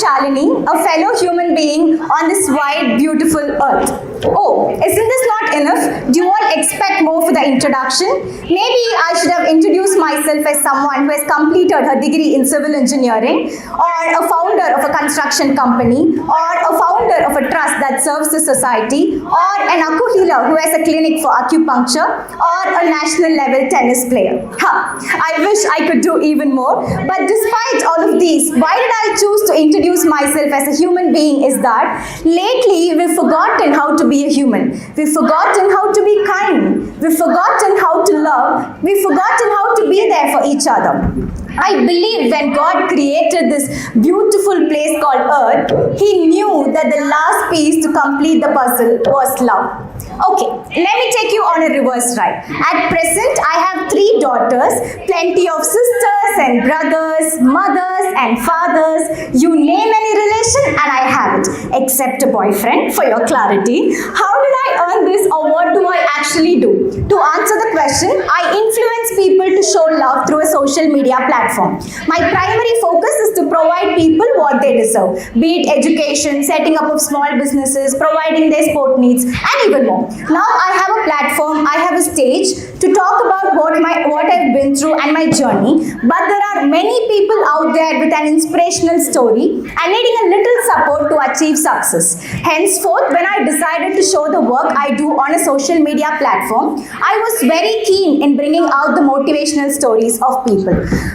Shalini, a fellow human being on this wide, beautiful earth. Oh, isn't this not enough? Do you all expect more for the introduction? Maybe I should have introduced myself as someone who has completed her degree in civil engineering, or a founder of a construction company, or a founder of a trust that serves the society, or an aku healer who has a clinic for acupuncture, or a national level tennis player. I wish I could do even more. But despite all of these, why did I choose to introduce myself as a human being is that lately we've forgotten how to be a human. We've forgotten how to be kind. We've forgotten how to love. We've forgotten how to be there for each other. I believe when God created this beautiful place called Earth, He knew that the last piece to complete the puzzle was love. Okay, let me take you on a reverse ride. At present, I have 3 daughters, plenty of sisters and brothers, mothers and fathers, you name any relation and I have it, except a boyfriend for your clarity. How did I earn this, or what do I actually do? To answer the question, I influence people to show love through a social media platform. My primary focus is to provide people what they deserve, be it education, setting up of small businesses, providing their sport needs, and even more. Now I have a platform, I have a stage to talk about what I've been through and my journey, but there are many people out there with an inspirational story and needing a little support to achieve success. Henceforth, when I decided to show the work I do on a social media platform, I was very keen in bringing out the motivational stories of people.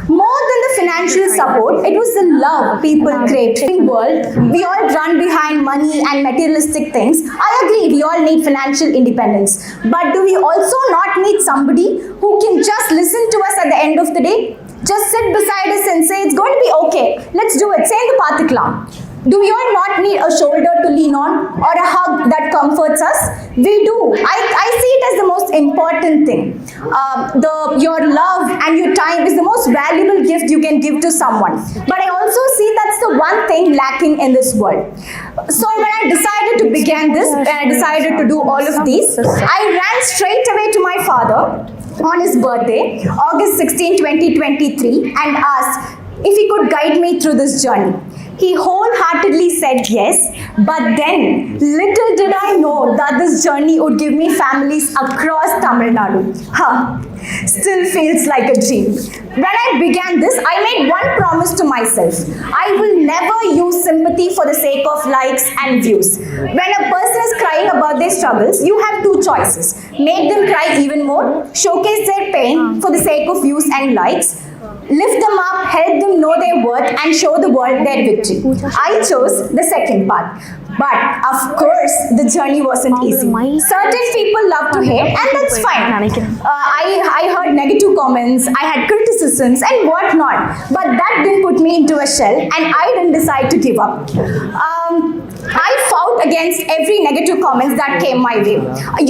More than the financial support, it was the love people craved. In the world, we all run behind money and materialistic things. I agree, we all need financial independence. But do we also not need somebody who can just listen to us at the end of the day? Just sit beside us and say, it's going to be okay. Let's do it. Say in the Pathikla. Do we all not need a shoulder to lean on or a hug that comforts us? We do. I see it as the most important thing. Your love and your time is the most valuable gift you can give to someone. But I also see that's the one thing lacking in this world. So when I decided to begin this, when I decided to do all of these, I ran straight away to my father on his birthday, August 16, 2023, and asked if he could guide me through this journey. He wholeheartedly said yes, but then little did I know that this journey would give me families across Tamil Nadu. Still feels like a dream. When I began this, I made one promise to myself. I will never use sympathy for the sake of likes and views. When a person is crying about their struggles, you have 2 choices. Make them cry even more, showcase their pain for the sake of views and likes, lift them up, help them know their worth, and show the world their victory. I chose the second part. But of course, the journey wasn't easy. Certain people love to hate, and that's fine. I heard negative comments, I had criticisms and whatnot. But that didn't put me into a shell, and I didn't decide to give up. I fought against every negative comments that came my way. I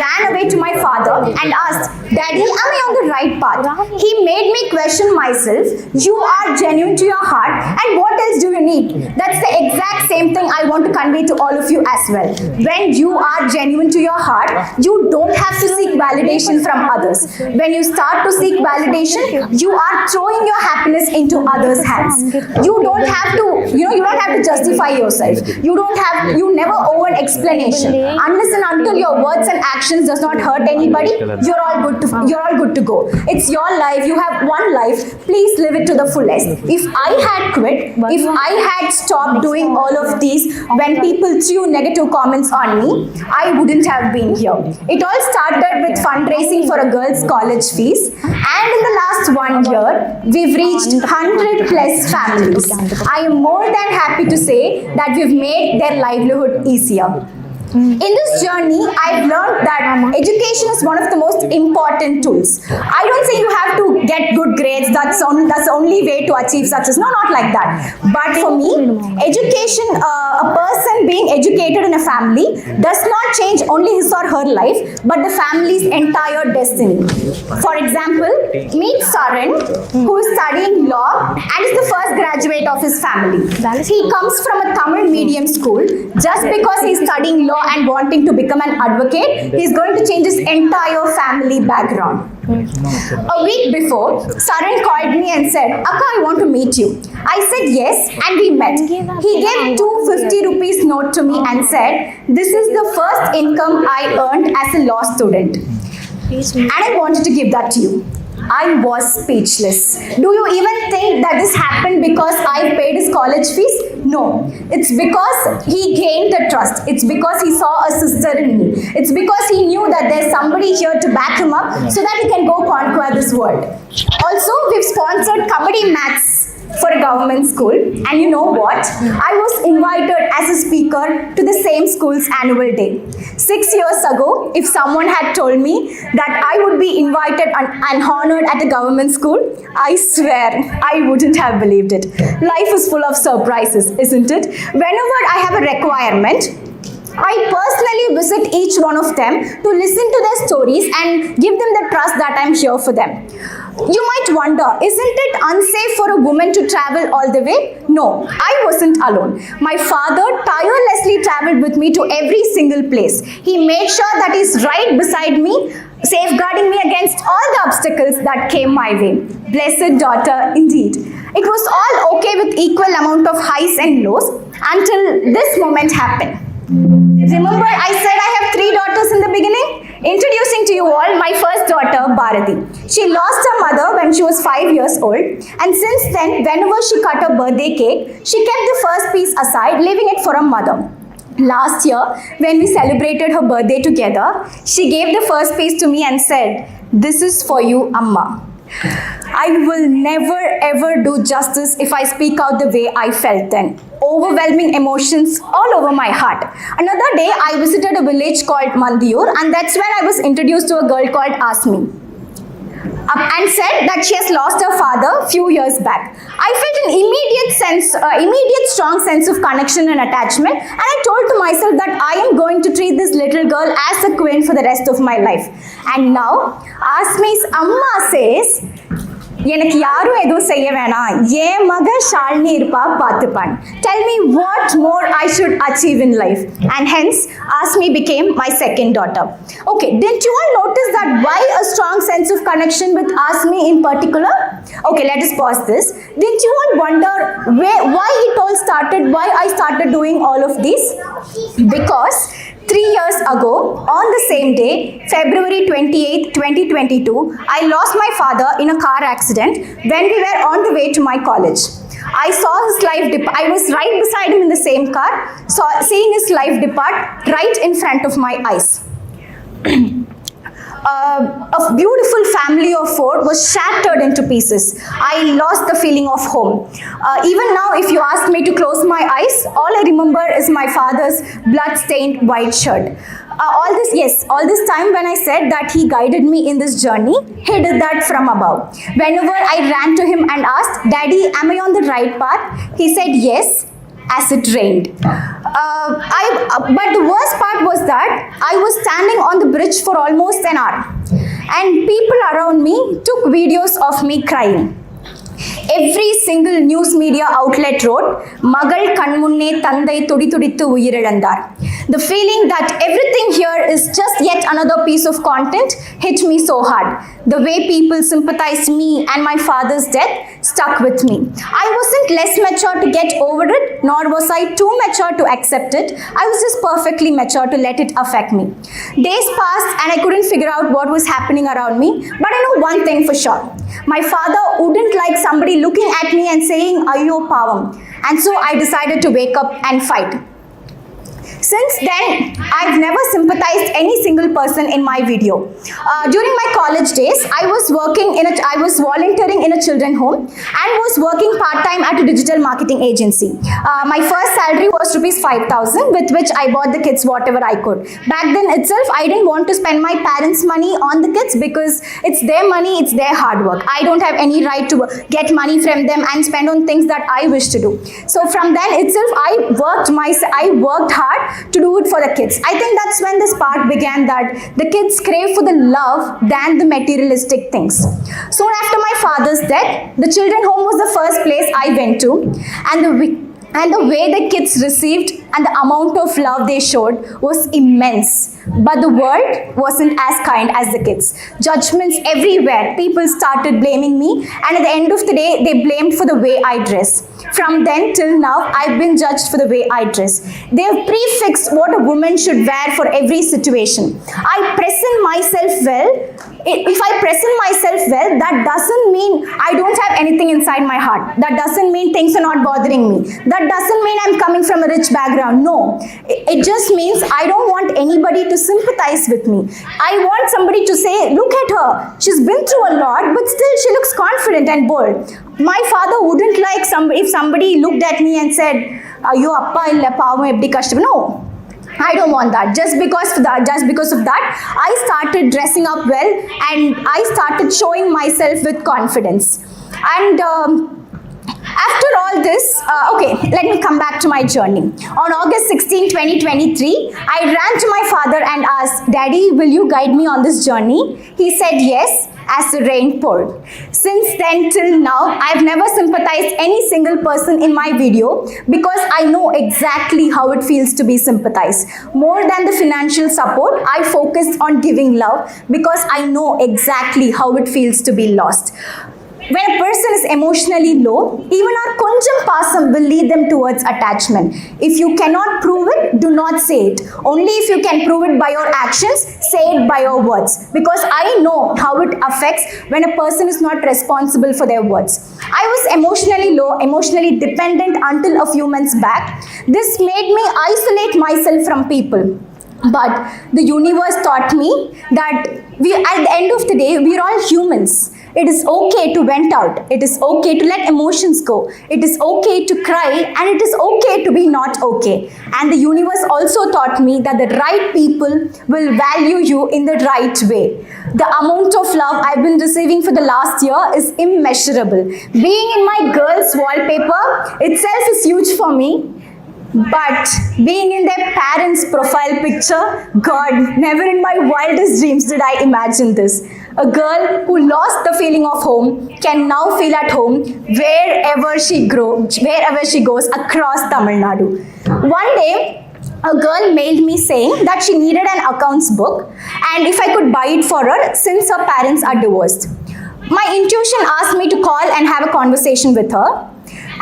ran away to my father and asked, Daddy, am I on the right path? He made me question myself. You are genuine to your heart, and what else do you need? That's the exact same thing I want to convey to all of you as well. When you are genuine to your heart, you don't have to seek validation from others. When you start to seek validation, you are throwing your happiness into others' hands. You don't have to, you don't have to justify yourself. You never owe an explanation. Unless and until your words and actions does not hurt anybody, you're all good to go. It's your life. You have one life. Please live it to the fullest. If I had quit, if I had stopped doing all of these when people threw negative comments on me, I wouldn't have been here. It all started with fundraising for a girl's college fees, and in the last 1 year, we've reached 100 plus families. I am more than happy to say that we've made their livelihood easier. In this journey, I've learned that education is one of the most important tools. I don't say you have to get good grades, that's the only way to achieve success. No, not like that. But for me, education, a person being educated in a family does not change only his or her life, but the family's entire destiny. For example, meet Saran, who is studying law and is the first graduate of his family. He comes from a Tamil medium school. Just because he's studying law and wanting to become an advocate, he's going to change his entire family background. A week before, Saran called me and said, Akka, I want to meet you. I said yes, and we met. He gave 250 rupees note to me and said, this is the first income I earned as a law student. And I wanted to give that to you. I was speechless. Do you even think that this happened because I paid his college fees? No. It's because he gained the trust. It's because he saw a sister in me. It's because he knew that there's somebody here to back him up so that he can go conquer this world. Also, we've sponsored Kabaddi Maths for a government school, and you know what? I was invited as a speaker to the same school's annual day. 6 years ago, if someone had told me that I would be invited and honored at a government school, I swear I wouldn't have believed it. Life is full of surprises, isn't it? Whenever I have a requirement, I personally visit each one of them to listen to their stories and give them the trust that I'm here for them. You might wonder, isn't it unsafe for a woman to travel all the way? No, I wasn't alone. My father tirelessly traveled with me to every single place. He made sure that he's right beside me, safeguarding me against all the obstacles that came my way. Blessed daughter, indeed. It was all okay with equal amount of highs and lows until this moment happened. Remember, I said I have 3 daughters in the beginning? Introducing to you all my first daughter, Bharati. She lost her mother when she was 5 years old, and since then, whenever she cut her birthday cake, she kept the first piece aside, leaving it for her mother. Last year, when we celebrated her birthday together, she gave the first piece to me and said, "This is for you, Amma." I will never ever do justice if I speak out the way I felt then. Overwhelming emotions all over my heart. Another day, I visited a village called Mandiur, and that's when I was introduced to a girl called Asmi. And said that she has lost her father few years back. I felt an immediate strong sense of connection and attachment, and I told to myself that I am going to treat this little girl as a queen for the rest of my life. And now, Asmi's Amma says, எனக்கு யாரும் எதுவும் செய்ய வேணாம், என் மக ஷாலினி இருப்பா பார்த்துப்பான். Tell me what more I should achieve in life. And hence, Asmi became my second daughter. Okay, didn't you all notice that why a strong sense of connection with Asmi in particular? Okay, let us pause this. Didn't you all wonder why it all started, why I started doing all of this? Because 3 years ago, on the same day, February 28, 2022, I lost my father in a car accident when we were on the way to my college. I saw his life depart. I was right beside him in the same car, seeing his life depart right in front of my eyes. A beautiful family of 4 was shattered into pieces. I lost the feeling of home. Even now, if you ask me to close my eyes, all I remember is my father's blood-stained white shirt. All this time when I said that he guided me in this journey, he did that from above. Whenever I ran to him and asked, "Daddy, am I on the right path?" He said yes, as it rained. But the worst part was that I was standing on the bridge for almost an hour, and people around me took videos of me crying. Every single news media outlet wrote, "Magal kanmunne thandai tuditudittu uyirandar." The feeling that everything here is just yet another piece of content hit me so hard. The way people sympathized me and my father's death stuck with me. I wasn't less mature to get over it, nor was I too mature to accept it. I was just perfectly mature to let it affect me. Days passed and I couldn't figure out what was happening around me, but I know one thing for sure. My father wouldn't like somebody looking at me and saying, "Ayyo pavam." And so I decided to wake up and fight. Since then, I've never sympathized any single person in my video. During my college days, I was volunteering in a children's home and was working part-time at a digital marketing agency. My first salary was ₹5,000, with which I bought the kids whatever I could. Back then itself, I didn't want to spend my parents' money on the kids because it's their money, it's their hard work. I don't have any right to get money from them and spend on things that I wish to do. So from then itself, I worked hard to do it for the kids. I think that's when the spark began, that the kids crave for the love than the materialistic things. Soon after my father's death, the children home was the first place I went to, and the way the kids received and the amount of love they showed was immense. But the world wasn't as kind as the kids. Judgments everywhere. People started blaming me, and at the end of the day, they blamed for the way I dress. From then till now, I've been judged for the way I dress. They have prefixed what a woman should wear for every situation. I present myself well. If I present myself well, that doesn't mean I don't have anything inside my heart. That doesn't mean things are not bothering me. That doesn't mean I'm coming from a rich background. No, it just means I don't want anybody to sympathize with me. I want somebody to say, look at her. She's been through a lot, but still she looks confident and bold. My father wouldn't like if somebody looked at me and said, "Ayyo appa illa pavam eppadi kashtam." No. I don't want that. Just because of that, I started dressing up well, and I started showing myself with confidence. And after all this, okay, let me come back to my journey. On August 16, 2023, I ran to my father and asked, "Daddy, will you guide me on this journey?" He said yes, as the rain poured. Since then till now, I've never sympathized any single person in my video, because I know exactly how it feels to be sympathized. More than the financial support, I focused on giving love, because I know exactly how it feels to be lost. When a person is emotionally low, even our konjam pasam will lead them towards attachment. If you cannot prove it, do not say it. Only if you can prove it by your actions, say it by your words. Because I know how it affects when a person is not responsible for their words. I was emotionally low, emotionally dependent until a few months back. This made me isolate myself from people. But the universe taught me that at the end of the day, we are all humans. It is okay to vent out. It is okay to let emotions go. It is okay to cry, and it is okay to be not okay. And the universe also taught me that the right people will value you in the right way. The amount of love I've been receiving for the last year is immeasurable. Being in my girl's wallpaper itself is huge for me. But being in their parents' profile picture, God, never in my wildest dreams did I imagine this. A girl who lost the feeling of home can now feel at home wherever she goes across Tamil Nadu. One day, a girl mailed me saying that she needed an accounts book, and if I could buy it for her since her parents are divorced. My intuition asked me to call and have a conversation with her,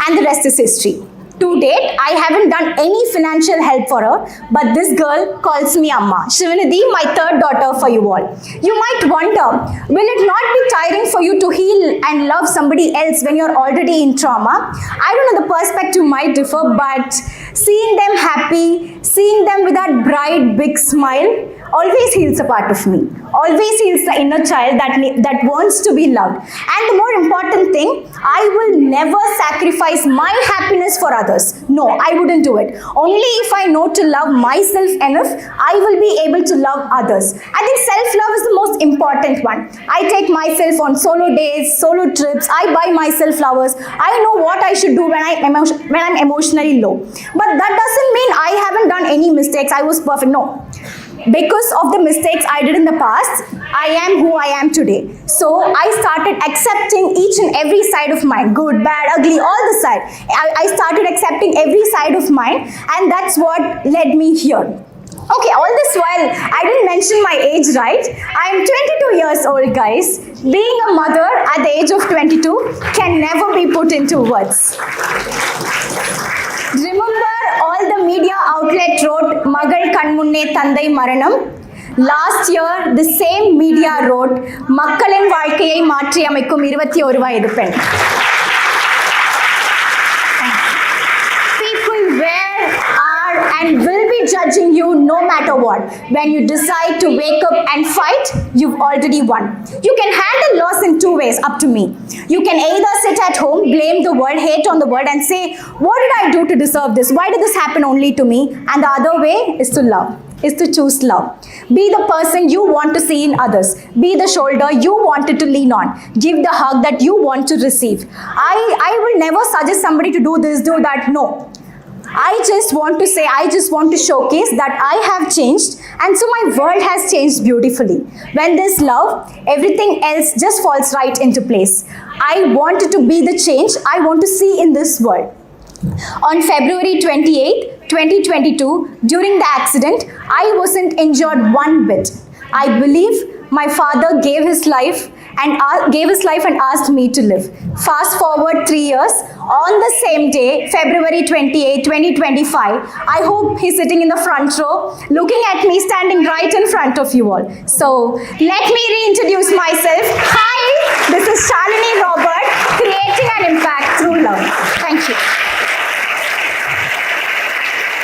and the rest is history. To date, I haven't done any financial help for her, but this girl calls me Amma. Shalini, my third daughter for you all. You might wonder, will it not be tiring for you to heal and love somebody else when you're already in trauma? I don't know, the perspective might differ, but seeing them happy, seeing them with that bright, big smile, always heals a part of me. Always heals the inner child that wants to be loved. And the more important thing, I will never sacrifice my happiness for others. No, I wouldn't do it. Only if I know to love myself enough, I will be able to love others. I think self-love is the most important one. I take myself on solo days, solo trips. I buy myself flowers. I know what I should do when I'm emotionally low. But that doesn't mean I haven't done any mistakes. I was perfect. No. Because of the mistakes I did in the past, I am who I am today. So I started accepting each and every side of mine, good, bad, ugly, all the side. I started accepting every side of mine, and that's what led me here. Okay, all this while, I didn't mention my age, right? I'm 22 years old, guys. Being a mother at the age of 22 can never be put into words. Remember, all the media outlet wrote, Magal Kanmunne Thandai Maranam. Last year, the same media wrote, Makkalin Vaalkayai Maatri Amaikum 21 vayadu pen. People were, are, and will be judging you no matter what. When you decide to wake up and fight, you've already won. You can handle loss in two ways, up to me. You can either sit at home, blame the world, hate on the world, and say, what did I do to deserve this? Why did this happen only to me? And the other way is to love, is to choose love. Be the person you want to see in others. Be the shoulder you wanted to lean on. Give the hug that you want to receive. I will never suggest somebody to do this, do that. No. I just want to say, I just want to showcase that I have changed, and so my world has changed beautifully. When there's love, everything else just falls right into place. I wanted to be the change I want to see in this world. On February 28, 2022, during the accident, I wasn't injured one bit. I believe my father gave his life and asked me to live. Fast forward 3 years, on the same day, February 28, 2025, I hope he's sitting in the front row, looking at me standing right in front of you all. So, let me reintroduce myself. Hi, this is Shalini Robert,